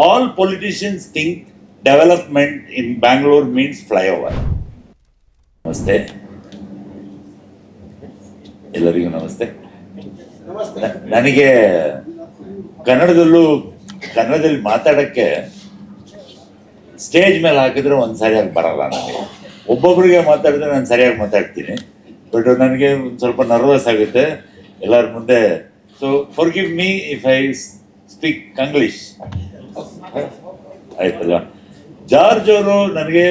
All politicians think development in Bangalore means flyover. ನಮಸ್ತೆ, ಎಲ್ಲರಿಗೂ ನಮಸ್ತೆ. ನನಗೆ ಕನ್ನಡದಲ್ಲಿ ಮಾತಾಡಕ್ಕೆ ಸ್ಟೇಜ್ ಮೇಲೆ ಹಾಕಿದ್ರೆ ಒಂದು ಸರಿಯಾಗಿ ಬರಲ್ಲ. ನನಗೆ ಒಬ್ಬೊಬ್ಬರಿಗೆ ಮಾತಾಡಿದ್ರೆ ನಾನು ಸರಿಯಾಗಿ ಮಾತಾಡ್ತೀನಿ, ಬಟ್ ನನಗೆ ಒಂದು ಸ್ವಲ್ಪ ನರ್ವಸ್ ಆಗುತ್ತೆ ಎಲ್ಲರ ಮುಂದೆ. So forgive me if I speak English, ಆಯ್ತಲ್ಲ. ಜಾರ್ಜ್ ಅವರು ನನಗೆ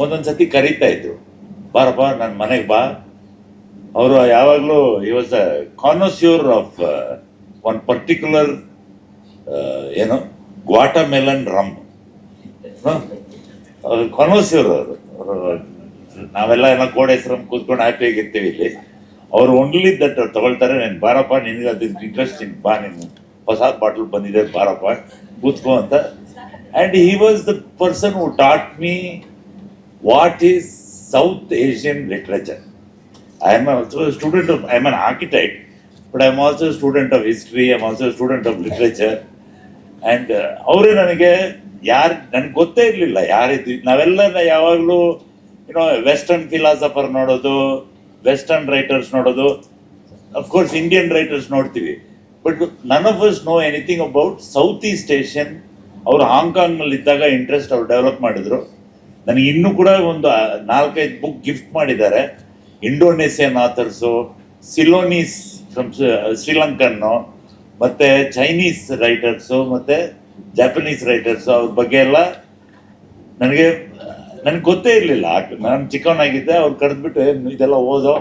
ಒಂದೊಂದ್ಸತಿ ಕರೀತಾ ಇದ್ರು, ಬಾರಪ್ಪ ನನ್ನ ಮನೆಗೆ ಬಾ. ಅವರು ಯಾವಾಗಲೂ ಈ was a connoisseur of one particular ಏನು ಗ್ವಾಟಮೆಲನ್ ರಮ್, ಕಾನೋಸ್ಯೂರ್ ಅವರು. ನಾವೆಲ್ಲ ಏನೋ ಕೋಡೆ ಹೆಸರಮ್ ಕೂತ್ಕೊಂಡು ಹ್ಯಾಪಿಯಾಗಿರ್ತೀವಿ ಇಲ್ಲಿ. ಅವ್ರು ಓನ್ಲಿ ದಟ್ ತಗೊಳ್ತಾರೆ, ನೀನು ಬಾರಪ್ಪ, ನಿನಗೆ ಅದು ಇಂಟ್ರೆಸ್ಟಿಂಗ್, ಬಾ, ನೀನು ಹೊಸ ಬಾಟ್ಲ್ ಬಂದಿದೆ, ಬಾರಪ್ಪ ಕೂತ್ಕೋ ಅಂತ. And he was the person who taught me what is south Asian literature. I am also a student of, I am an architect, but I am also a student of history, I am also a student of literature. And ಅವರೇ ನನಗೆ ನನಗೆ ಗೊತ್ತೇ ಇರಲಿಲ್ಲ ಯಾರಿದ್ದು. ನಾವೆಲ್ಲ ಯಾವಾಗಲೂ ಏನೋ western philosopher ನೋಡೋದು, western writers ನೋಡೋದು, ಅಫ್ಕೋರ್ಸ್ ಇಂಡಿಯನ್ ರೈಟರ್ಸ್ ನೋಡ್ತೀವಿ, but none of us know anything about south East Asian. ಅವರು ಹಾಂಗ್ಕಾಂಗ್ನಲ್ಲಿ ಇದ್ದಾಗ ಇಂಟ್ರೆಸ್ಟ್ ಅವ್ರು ಡೆವಲಪ್ ಮಾಡಿದ್ರು. ನನಗೆ ಇನ್ನೂ ಕೂಡ ಒಂದು 4-5 ಬುಕ್ ಗಿಫ್ಟ್ ಮಾಡಿದ್ದಾರೆ. ಇಂಡೋನೇಷಿಯನ್ ಆಥರ್ಸು, ಸಿಲೋನೀಸ್ ಫ್ರಮ್ ಶ್ರೀಲಂಕನ್ನು, ಮತ್ತು ಚೈನೀಸ್ ರೈಟರ್ಸು, ಮತ್ತು ಜಾಪನೀಸ್ ರೈಟರ್ಸು, ಅವ್ರ ಬಗ್ಗೆ ಎಲ್ಲ ನನಗೆ ಗೊತ್ತೇ ಇರಲಿಲ್ಲ. ನಾನು ಚಿಕ್ಕವನಾಗಿದ್ದೆ, ಅವ್ರು ಕರೆದ್ಬಿಟ್ಟು ಇದೆಲ್ಲ ಓದೋ,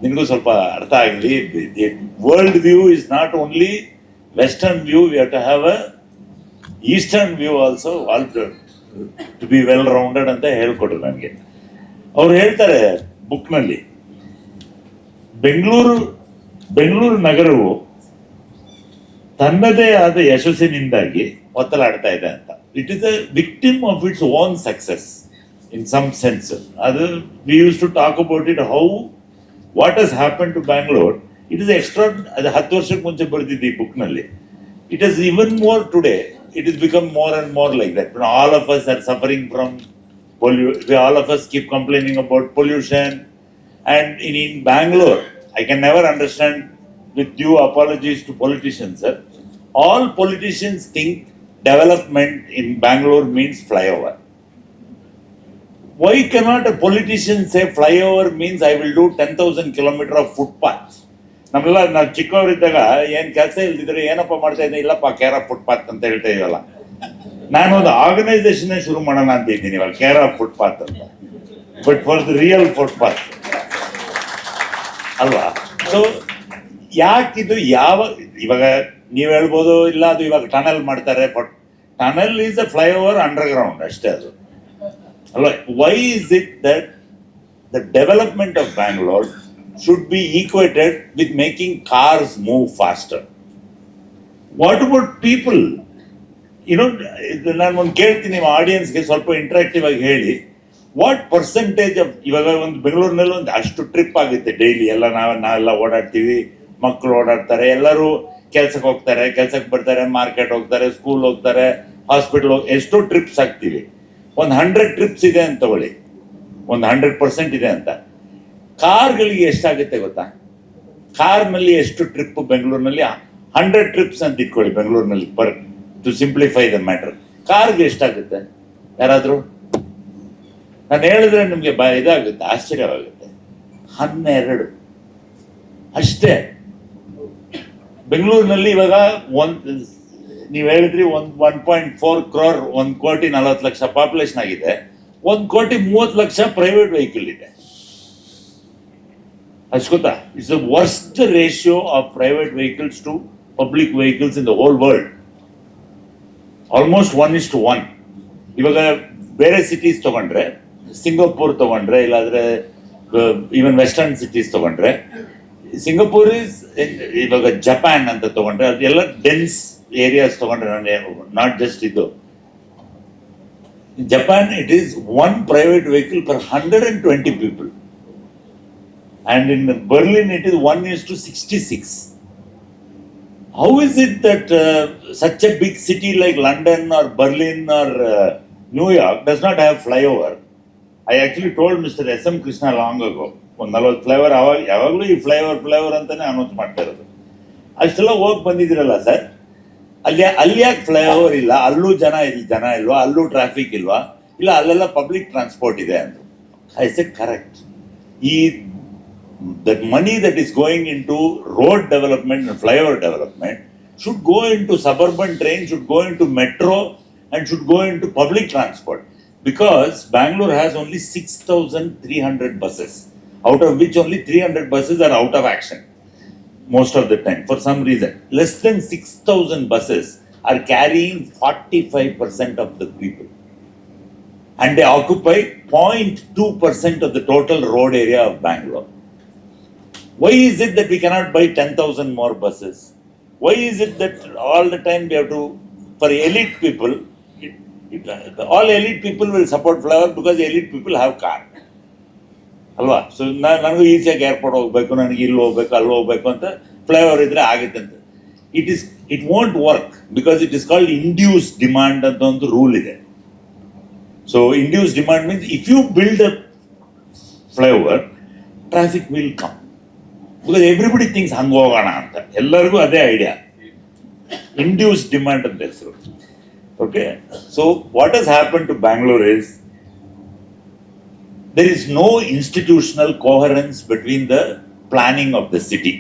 ನಿನಗೂ ಸ್ವಲ್ಪ ಅರ್ಥ ಆಗಲಿ. World view is not only western view, we have to have a eastern view also, all to be well rounded ಅಂತ ಹೇಳ್ಕೊಟ್ರು ನನಗೆ. ಅವ್ರು ಹೇಳ್ತಾರೆ ಬುಕ್ನಲ್ಲಿ, ಬೆಂಗಳೂರು ನಗರವು ತನ್ನದೇ ಆದ ಯಶಸ್ಸಿನಿಂದಾಗಿ ಒತ್ತಲಾಡ್ತಾ ಇದೆ ಅಂತ. It is a victim of its own success in some sense. ಅದು we use to talk about it, how what has happen to Bangalore. It is extra. ಅದು 10 ವರ್ಷಕ್ಕೆ ಮುಂಚೆ ಬರೆದಿದ್ದು ಈ ಬುಕ್ನಲ್ಲಿ. It is even more today. It has become more and more like that. When all of us are suffering from all of us keep complaining about pollution. And in Bangalore, I can never understand, with due apologies to politicians, sir, all politicians think development in Bangalore means flyover. Why cannot a politician say flyover means I will do 10,000 kilometers of footpath? ನಮ್ಮೆಲ್ಲ ನಾವು ಚಿಕ್ಕವರಿದ್ದಾಗ ಏನು ಕೆಲಸ ಇಲ್ದಿದ್ರೆ ಏನಪ್ಪ ಮಾಡ್ತಾ ಇದ್ದೆ, ಇಲ್ಲಪ್ಪ ಕೇರ್ ಆಫ್ ಫುಟ್ಪಾತ್ ಅಂತ ಹೇಳ್ತಾ ಇದೀವಲ್ಲ. ನಾನು ಒಂದು ಆರ್ಗನೈಸೇಷನ್ ಶುರು ಮಾಡೋಣ ಅಂತ ಇದ್ದೀನಿ ಇವಾಗ, ಕೇರ್ ಆಫ್ ಫುಟ್ಪಾತ್ ಅಂತ, but for the real footpath ಅಲ್ವಾ. ಸೊ ಯಾಕಿದು ಇವಾಗ ನೀವು ಹೇಳ್ಬೋದು, ಇಲ್ಲ ಅದು ಇವಾಗ ಟನಲ್ ಮಾಡ್ತಾರೆ, but tunnel is a flyover underground ಅಷ್ಟೇ ಅದು ಅಲ್ವಾ. Why is it that the development of Bangalore should be equated with making cars move faster? What about people? ನಾನು ಒಂದು ಕೇಳ್ತೀನಿ ನಿಮ್ಮ ಆಡಿಯನ್ಸ್ಗೆ, ಸ್ವಲ್ಪ ಇಂಟ್ರಾಕ್ಟಿವ್ ಆಗಿ ಹೇಳಿ, ವಾಟ್ ಪರ್ಸೆಂಟೇಜ್ ಆಫ್ ಇವಾಗ ಒಂದು ಬೆಂಗಳೂರಿನಲ್ಲಿ ಒಂದು ಅಷ್ಟು ಟ್ರಿಪ್ ಆಗುತ್ತೆ ಡೈಲಿ. ಎಲ್ಲ ನಾವೆಲ್ಲ ಓಡಾಡ್ತೀವಿ, ಮಕ್ಕಳು ಓಡಾಡ್ತಾರೆ, ಎಲ್ಲರೂ ಕೆಲ್ಸಕ್ಕೆ ಹೋಗ್ತಾರೆ, ಕೆಲ್ಸಕ್ಕೆ ಬರ್ತಾರೆ, ಮಾರ್ಕೆಟ್ ಹೋಗ್ತಾರೆ, ಸ್ಕೂಲ್ ಹೋಗ್ತಾರೆ, ಹಾಸ್ಪಿಟಲ್ ಎಷ್ಟೋ ಟ್ರಿಪ್ಸ್ ಆಗ್ತೀವಿ. ಒಂದು 100 ಟ್ರಿಪ್ಸ್ ಇದೆ ಅಂತ ತಗೊಳ್ಳಿ, ಒಂದು 100% ಇದೆ ಅಂತ. ಕಾರ್ಗಳಿಗೆ ಎಷ್ಟಾಗುತ್ತೆ ಗೊತ್ತಾ? ಕಾರ್ನಲ್ಲಿ ಎಷ್ಟು ಟ್ರಿಪ್ ಬೆಂಗಳೂರಿನಲ್ಲಿ? 100 ಟ್ರಿಪ್ಸ್ ಅಂತ ಇಟ್ಕೊಳ್ಳಿ ಬೆಂಗಳೂರಿನಲ್ಲಿ, ಟು ಸಿಂಪ್ಲಿಫೈ ದ ಮ್ಯಾಟರ್. ಕಾರ್ಗೆ ಎಷ್ಟಾಗುತ್ತೆ ಯಾರಾದರೂ? ನಾನು ಹೇಳಿದ್ರೆ ನಿಮಗೆ ಇದಾಗುತ್ತೆ, ಆಶ್ಚರ್ಯವಾಗುತ್ತೆ. 12 ಅಷ್ಟೇ. ಬೆಂಗಳೂರಿನಲ್ಲಿ ಇವಾಗ ನೀವು ಹೇಳಿದ್ರಿ 1.4 crore, 1,40,00,000 ಪಾಪ್ಯುಲೇಷನ್ ಆಗಿದೆ. 1,30,00,000 ಪ್ರೈವೇಟ್ ವೆಹಿಕಲ್ ಇದೆ. ಅಷ್ಟು ಗೊತ್ತಾ? It's the worst ratio of private vehicles to public vehicles in the whole world. Almost 1:1. ಇವಾಗ ಬೇರೆ ಸಿಟೀಸ್ ತಗೊಂಡ್ರೆ, ಸಿಂಗಾಪುರ್ ತಗೊಂಡ್ರೆ, ಇಲ್ಲಾಂದ್ರೆ ಈವನ್ ವೆಸ್ಟರ್ನ್ ಸಿಟೀಸ್ ತಗೊಂಡ್ರೆ, ಸಿಂಗಾಪುರ್ ಇಸ್, ಇವಾಗ ಜಪಾನ್ ಅಂತ ತಗೊಂಡ್ರೆ, ಅದೆಲ್ಲ ಡೆನ್ಸ್ ಏರಿಯಾಸ್ ತಗೊಂಡ್ರೆ, ನಾಟ್ ಜಸ್ಟ್ ಇದು Japan, it is 1 private vehicle per 120 people. And in Berlin it is 1:66. How is it that such a big city like London or Berlin or New York does not have flyover? I actually told Mr. S.M. Krishna long ago, ಒಂದು 40 flyover ಯಾವಾಗಲೂ ಈ flyover ಅಂತಾನೆ announce ಮಾಡ್ತಾ ಇರೋದು. ಅಷ್ಟೆಲ್ಲ ಹೋಗಿ ಬಂದಿದ್ದೀರಲ್ಲ sir, ಅಲ್ಲಿ ಯಾಕೆ ಫ್ಲೈಓವರ್ ಇಲ್ಲ? ಅಲ್ಲೂ ಜನ ಇಲ್ವಾ? ಅಲ್ಲೂ ಟ್ರಾಫಿಕ್ ಇಲ್ವಾ? ಇಲ್ಲ ಅಲ್ಲೆಲ್ಲ ಪಬ್ಲಿಕ್ ಟ್ರಾನ್ಸ್ಪೋರ್ಟ್ ಇದೆ ಅಂತ. I said correct. That money that is going into road development and flyover development should go into suburban train, should go into metro and should go into public transport, because Bangalore has only 6,300 buses, out of which only 300 buses are out of action most of the time for some reason. Less than 6,000 buses are carrying 45% of the people, and they occupy 0.2% of the total road area of Bangalore. Why is it that we cannot buy 10,000 more buses? Why is it that all the time we have to, for elite people, all elite people will support Flyover because elite people have car. ಅಲ್ವಾ? So ನನಗೂ ಈಸಿಯಾಗಿ airport ಹೋಗ್ಬೇಕು, ನನಗೆ ಇಲ್ಲಿ ಹೋಗ್ಬೇಕು, ಅಲ್ಲಿ ಹೋಗ್ಬೇಕು ಅಂತ ಫ್ಲೈಓವರ್ ಇದ್ರೆ ಆಗುತ್ತೆ ಅಂತ. It won't work because it is called induce demand ಅಂತ ಒಂದು ರೂಲ್ ಇದೆ. So induce demand means if you build a flyover, traffic will come. Because everybody thinks ಹಂಗೆ ಹೋಗೋಣ ಅಂತ, ಎಲ್ಲರಿಗೂ ಅದೇ ಐಡಿಯಾ. ಇಂಡ್ಯೂಸ್ ಡಿಮಾಂಡ್ ಅಂತ ಹೆಸರು. Okay, so what has happen to Bangalore is there is no institutional coherence between the planning of the city.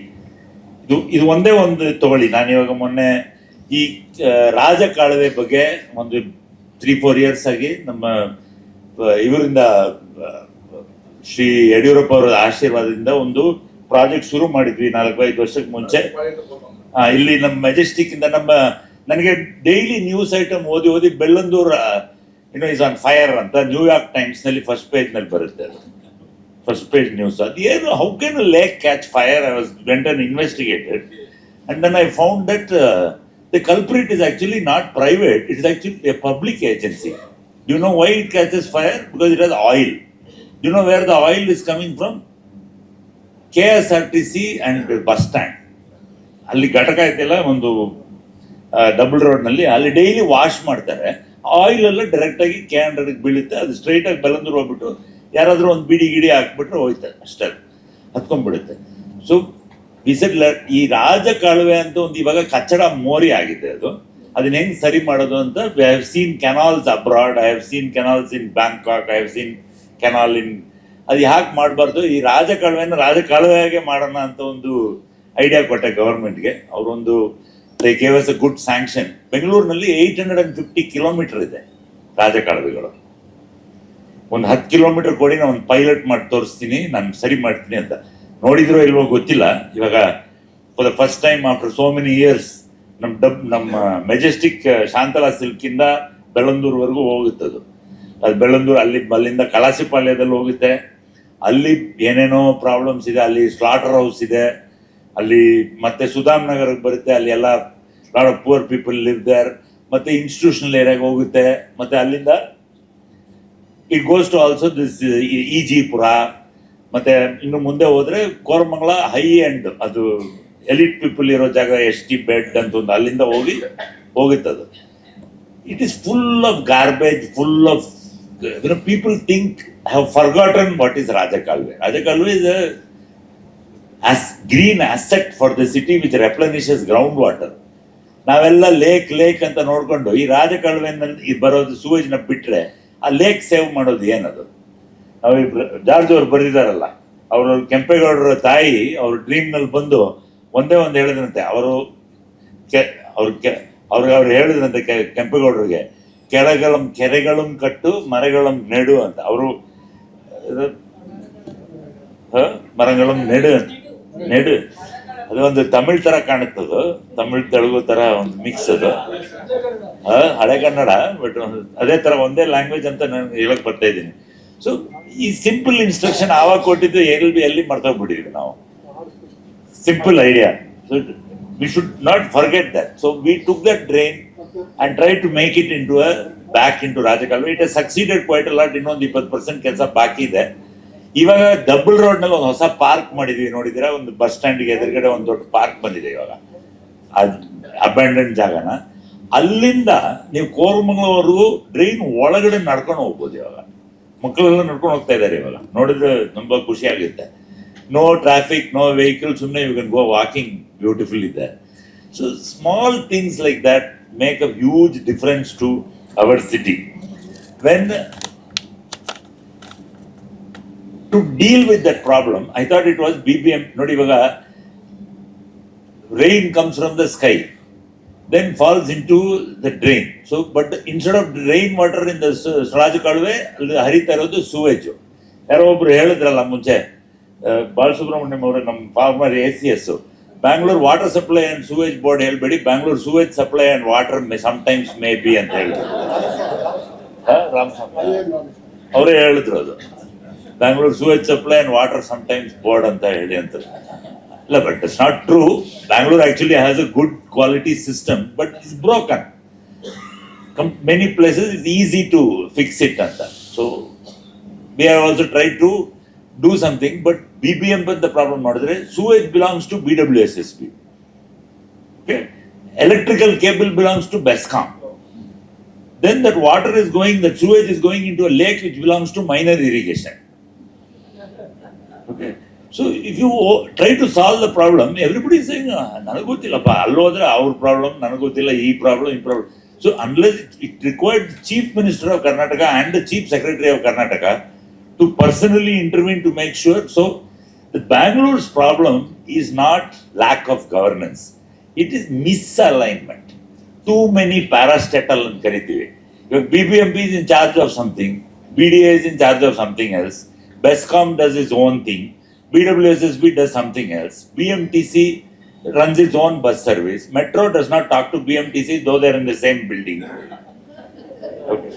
ಇದು ಒಂದೇ ಒಂದು ತಗೊಳ್ಳಿ. ನಾನು ಇವಾಗ ಮೊನ್ನೆ ಈ ರಾಜಕಾಲುವೆ ಬಗ್ಗೆ ಒಂದು 3-4 years ಆಗಿ ನಮ್ಮ ಇವರಿಂದ ಶ್ರೀ ಯಡಿಯೂರಪ್ಪ ಅವರ ಆಶೀರ್ವಾದದಿಂದ ಒಂದು ಪ್ರಾಜೆಕ್ಟ್ ಶುರು ಮಾಡಿದ್ವಿ 4-5 ವರ್ಷಕ್ಕೆ ಮುಂಚೆ. ಇಲ್ಲಿ ನಮ್ಮ ಮೆಜೆಸ್ಟಿಕ್ ಇಂದ ನನಗೆ ಡೈಲಿ ನ್ಯೂಸ್ ಐಟಮ್ ಓದಿ ಬೆಳ್ಳಂದೂರು is on fire ಅಂತ ನ್ಯೂಯಾರ್ಕ್ ಟೈಮ್ಸ್ ನಲ್ಲಿ ಫಸ್ಟ್ ಪೇಜ್ ನಲ್ಲಿ ಬರುತ್ತೆ. ಅದು ಫಸ್ಟ್ ಪೇಜ್ ನ್ಯೂಸ್. ಅದು ಏನು, how can a lake catch fire? I was went and investigated and then I found that the culprit is actually not private, it is actually a public agency. Do you know why it catches fire? Because it has oil. Do you know where the oil is coming from? KSRTC and bus stand. ಅಲ್ಲಿ ಘಟಕ ಐತೆಲ್ಲ ಒಂದು double road ನಲ್ಲಿ, ಅಲ್ಲಿ daily wash ಮಾಡ್ತಾರೆ. Oil ಎಲ್ಲ direct ಆಗಿ ಕ್ಯಾನ್ಗೆ ಬೀಳುತ್ತೆ. ಅದು ಸ್ಟ್ರೈಟ್ ಆಗಿ ಬೆಳಂದೂರು ಹೋಗ್ಬಿಟ್ಟು ಯಾರಾದ್ರೂ ಒಂದು ಬಿಡಿ ಹಾಕ್ಬಿಟ್ರೆ ಹೋಯ್ತಾರೆ, ಅಷ್ಟೇ ಹತ್ಕೊಂಡ್ಬಿಡುತ್ತೆ. ಸೊ ಈ ರಾಜಕಾಲುವೆ ಅಂತ ಒಂದು ಇವಾಗ ಕಚ್ಚಡ ಮೋರಿ ಆಗಿದೆ. ಅದನ್ನ ಹೆಂಗ್ ಸರಿ ಮಾಡೋದು ಅಂತ I have seen canals abroad, I have seen canals in Bangkok, I have seen canal in. ಅದು ಯಾಕೆ ಮಾಡಬಾರ್ದು? ಈ ರಾಜಕಾಲುವೆಗೆ ಮಾಡೋಣ ಅಂತ ಒಂದು ಐಡಿಯಾ ಕೊಟ್ಟೆ ಗವರ್ಮೆಂಟ್ಗೆ. ಅವರೊಂದು they gave us a good sanction. ಬೆಂಗಳೂರಿನಲ್ಲಿ 850 ಕಿಲೋಮೀಟರ್ ಇದೆ ರಾಜಕಾಲುವೆಗಳು. ಒಂದು 10 ಕಿಲೋಮೀಟರ್ ಕೊಡಿ, ನಾನು ಒಂದು ಪೈಲಟ್ ಮಾಡಿ ತೋರಿಸ್ತೀನಿ, ನಾನು ಸರಿ ಮಾಡ್ತೀನಿ ಅಂತ. ನೋಡಿದ್ರೋ ಇಲ್ವೋ ಗೊತ್ತಿಲ್ಲ. ಇವಾಗ for the first time after so many years ನಮ್ಮ ಮೆಜೆಸ್ಟಿಕ್ ಶಾಂತಲಾ ಸಿಲ್ಕಿಂದ ಬೆಳ್ಳಂದೂರ್ವರೆಗೂ ಹೋಗುತ್ತದು. ಅದು ಬೆಳ್ಳಂದೂರು ಅಲ್ಲಿಂದ ಕಲಾಸಿಪಾಳ್ಯದಲ್ಲಿ ಹೋಗುತ್ತೆ. ಅಲ್ಲಿ ಏನೇನೋ ಪ್ರಾಬ್ಲಮ್ಸ್ ಇದೆ. ಅಲ್ಲಿ ಸ್ಲಾಟರ್ ಹೌಸ್ ಇದೆ. ಅಲ್ಲಿ ಮತ್ತೆ ಸುಧಾಮ್ ನಗರಕ್ಕೆ ಬರುತ್ತೆ. ಅಲ್ಲಿ ಎಲ್ಲ lot of poor people live there. ಮತ್ತೆ ಇನ್ಸ್ಟಿಟ್ಯೂಷನಲ್ ಏರಿಯಾಗೆ ಹೋಗುತ್ತೆ. ಮತ್ತೆ ಅಲ್ಲಿಂದ it goes to also this Ejipura. ಮತ್ತೆ ಇನ್ನು ಮುಂದೆ ಹೋದ್ರೆ ಕೋರಮಂಗಲ ಹೈ ಎಂಡ್, ಅದು ಎಲಿಟ್ ಪೀಪಲ್ ಇರೋ ಜಾಗ, ST ಬೆಡ್ ಅಂತ ಒಂದು, ಅಲ್ಲಿಂದ ಹೋಗುತ್ತದು. It is full of garbage, full of people think have forgotten what is rajakaluve. Rajakaluve is as green asset for the city which replenishes groundwater. ನಾವೆಲ್ಲ ಲೇಕ್ ಅಂತ ನೋಡ್ಕೊಂಡು ಈ ರಾಜಕಾಲುವೆನಲ್ಲಿ ಬರೋದು ಸೂವೇಜ್ನ ಬಿಟ್ರೆ ಆ ಲೇಕ್ ಸೇವ್ ಮಾಡೋದು ಏನದು? ನಾವು ಜಾರ್ಜ್ ಅವ್ರು ಬರೆದಿದ್ದಾರಲ್ಲ, ಅವರು ಕೆಂಪೇಗೌಡರ ತಾಯಿ ಅವ್ರ ಡ್ರೀಮ್ ನಲ್ಲಿ ಬಂದು ಒಂದೇ ಒಂದು ಹೇಳಿದ್ರಂತೆ. ಅವ್ರು ಹೇಳಿದ್ರಂತೆ ಕೆಂಪೇಗೌಡರಿಗೆ, ಕೆರೆಗಳಂ ಕಟ್ಟು ಮರಗಳಂ ನೆಡು ಅಂತ. ಅವರು ಮರಗಳಂ ನೆಡು ಅದು ಒಂದು ತಮಿಳ್ ತರ ಕಾಣುತ್ತದು, ತಮಿಳ್ ತೆಲುಗು ತರ ಒಂದು ಮಿಕ್ಸ್. ಅದು ಹಳೆ ಕನ್ನಡ, ಬಟ್ ಅದೇ ತರ ಒಂದೇ ಲ್ಯಾಂಗ್ವೇಜ್ ಅಂತ ನಾನು ಹೇಳಕ್ ಬರ್ತಾ ಇದ್ದೀನಿ. ಸೊ ಈ ಸಿಂಪಲ್ ಇನ್ಸ್ಟ್ರಕ್ಷನ್ ಆವಾಗ ಕೊಟ್ಟಿದ್ದು ಎಲ್ಲಿ ಮರ್ತೋಗ್ಬಿಟ್ಟಿದ್ವಿ ನಾವು. Simple idea. So we should not forget that. So we took that drain and try to make it back into rajakaluve. It has succeeded quite a lot. ಇನ್ನೊಂದು 20% ಕೆಲಸ ಬಾಕಿ ಇದೆ. ಇವಾಗ ಡಬಲ್ ರೋಡ್ ನಲ್ಲಿ ಒಂದು ಹೊಸ ಪಾರ್ಕ್ ಮಾಡಿದೀವಿ, ನೋಡಿದೀರಾ? ಒಂದು ಬಸ್ ಸ್ಟ್ಯಾಂಡ್ ಗೆ ಎದುರುಗಡೆ ಒಂದು ದೊಡ್ಡ ಪಾರ್ಕ್ ಬಂದಿದೆ ಇವಾಗ. ಅದು ಅಬ್ಯಾಂಡನ್ ಜಾಗನ. ಅಲ್ಲಿಂದ ನೀವು ಕೋರಮಂಗಲವರೆಗೂ ಡ್ರೈನ್ ಒಳಗಡೆ ನಡ್ಕೊಂಡು ಹೋಗ್ಬೋದು. ಇವಾಗ ಮಕ್ಕಳೆಲ್ಲ ನಡ್ಕೊಂಡು ಹೋಗ್ತಾ ಇದ್ದಾರೆ. ಇವಾಗ ನೋಡಿದ್ರೆ ತುಂಬಾ ಖುಷಿ ಆಗುತ್ತೆ. ನೋ ಟ್ರಾಫಿಕ್, ನೋ ವೆಹಿಕಲ್, ಸುಮ್ಮನೆ you can go walking beautiful ಇದೆ. So small things like that make a huge difference to our city. When to deal with that problem, I thought it was BBM. Nodi ivaga rain comes from the sky, then falls into the drain. So, but instead of rain water in the Sraj Kalve, harita irodu sewage. Yaro obru helidralla munche, Balasubramaniam avare nam farmer ACS. Bangalore water supply and sewage board helbedi, Bangalore sewage supply and water may sometimes may be anta helidru. Ramswamy avare helidru adu. Bangalore sewage supply and water sometimes board anta heli anta. No, but it's not true. Bangalore actually has a good quality system, but it's broken. Many places it's easy to fix it anta. So we have also tried to do something, but BBM but the problem nodidre sewage belongs to BWSSB. Okay, electrical cable belongs to Bescom. Then that water is going, that sewage is going into a lake which belongs to minor irrigation. Okay. So if you try to solve the problem, everybody is saying, "Nanagotillappa, allo adre our problem, nanagotilla ee problem." So unless it required the Chief Minister of Karnataka and the Chief Secretary of Karnataka to personally intervene to make sure. So the Bangalore's problem is not lack of governance; it is misalignment. Too many parastatal and karitive. Your BBMP is in charge of something, BDA is in charge of something else. Bescom does its own thing, BWSSB does something else, BMTC runs its own bus service, Metro does not talk to BMTC though they're in the same building. Okay.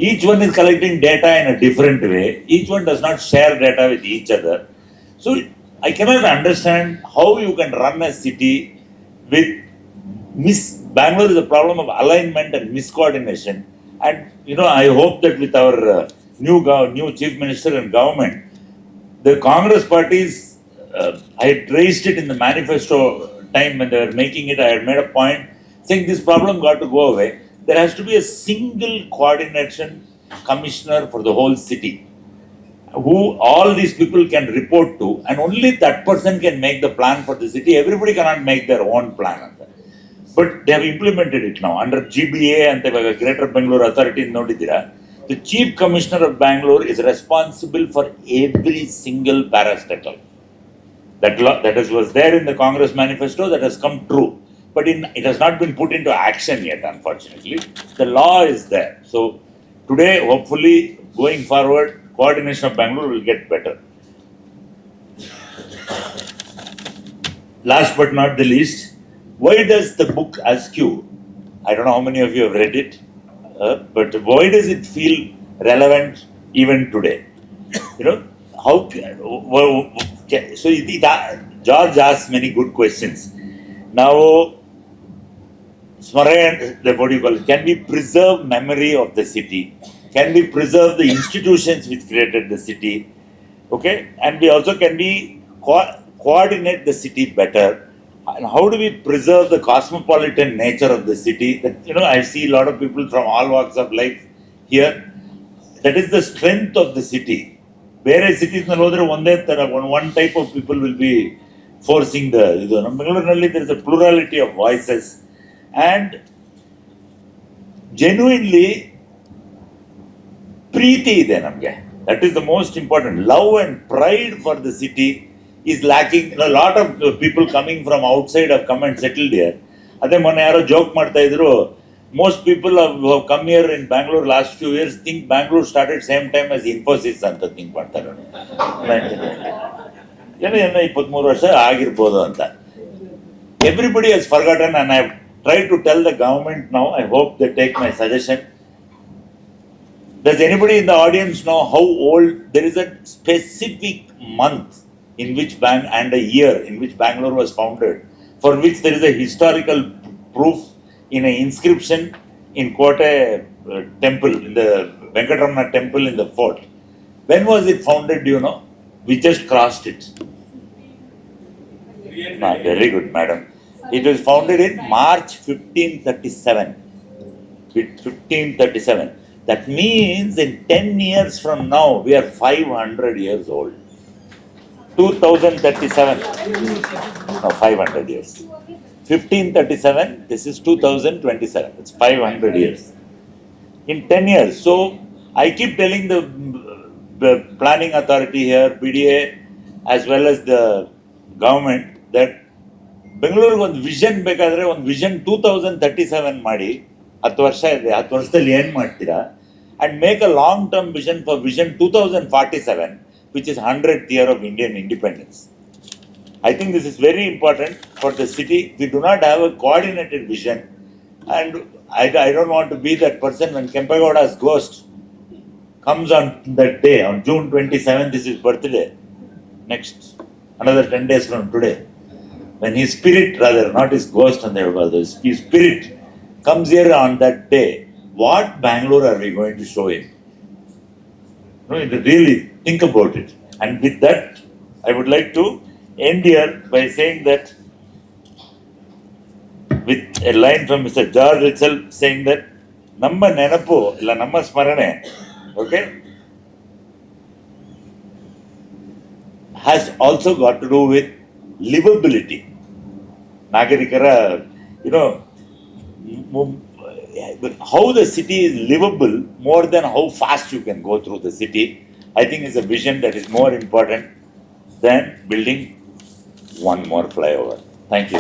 Each one is collecting data in a different way, each one does not share data with each other. So I cannot understand how you can run a city with Bangalore is a problem of alignment and miscoordination. And I hope that with our new chief minister and government, the Congress parties, I had raised it in the manifesto time when they were making it. I had made a point saying this problem got to go away. There has to be a single coordination commissioner for the whole city, who all these people can report to, and only that person can make the plan for the city. Everybody cannot make their own plan. But they have implemented it now under GBA and the Greater Bangalore Authority nodidira. The Chief Commissioner of Bangalore is responsible for every single parastatal. That was there in the Congress manifesto, that has come true. But it has not been put into action yet, unfortunately. The law is there. So today, hopefully, going forward, coordination of Bangalore will get better. Last but not the least, why does the book Askew, I don't know how many of you have read it, but why does it feel relevant even today? How? So George asks many good questions. Now, what do you call it? Can we preserve memory of the city? Can we preserve the institutions which created the city? Okay, and we also can we coordinate the city better? And how do we preserve the cosmopolitan nature of the city? That I see a lot of people from all walks of life here. That is the strength of the city. Whereas cities one type of people will be forcing the. Bangalore there is a plurality of voices, and genuinely preeti ide namge. That is the most important. Love and pride for the city is lacking. A lot of people coming from outside have come and settled here. Ade mone yaro joke marta idru, most people who have come here in Bangalore last few years think Bangalore started same time as Infosys anta think ಮಾಡ್ತಾರೆ. ಏನೋ 23 ವರ್ಷ ಆಗಿರ್ಬೋದು ಅಂತ. Everybody has forgotten, and I have tried to tell the government now. I hope they take my suggestion. Does anybody in the audience know how old? There is a specific month in which and a year in which Bangalore was founded, for which there is a historical proof in an inscription in Kote temple, in the Venkatramana temple in the fort. When was it founded, do you know? We just crossed it. Very good, madam. It was founded in March 1537. 1537. That means in 10 years from now, we are 500 years old. 2037. No, 500 years. 1537, this is 2027. It's 500 years. In 10 years. So, I keep telling the planning authority here, BDA, as well as the government, that ಬೆಂಗಳೂರಿಗೆ ಒಂದು vision ಬೇಕಾದರೆ ಒಂದು vision 2037 ಮಾಡಿ, 10 ವರ್ಷ ಇದೆ, 10 ವರ್ಷದಲ್ಲಿ ಏನು ಮಾಡ್ತೀರಾ, and make a long term vision for vision 2047, which is 100th year of Indian independence. I think this is very important for the city. We do not have a coordinated vision, and I don't want to be that person when Kempegowda's ghost comes on that day, on June 27th, this is birthday, next, another 10 days from today. When his spirit, rather, not his ghost on the his spirit comes here on that day, what Bangalore are we going to show him? No, really think about it. And with that, I would like to end here by saying that, with a line from Mr. George itself saying that, Namma Nenapu, illa Namma Smarane, okay, has also got to do with livability. Nagarikara, how the city is livable more than how fast you can go through the city, I think is a vision that is more important than building one more flyover. Thank you.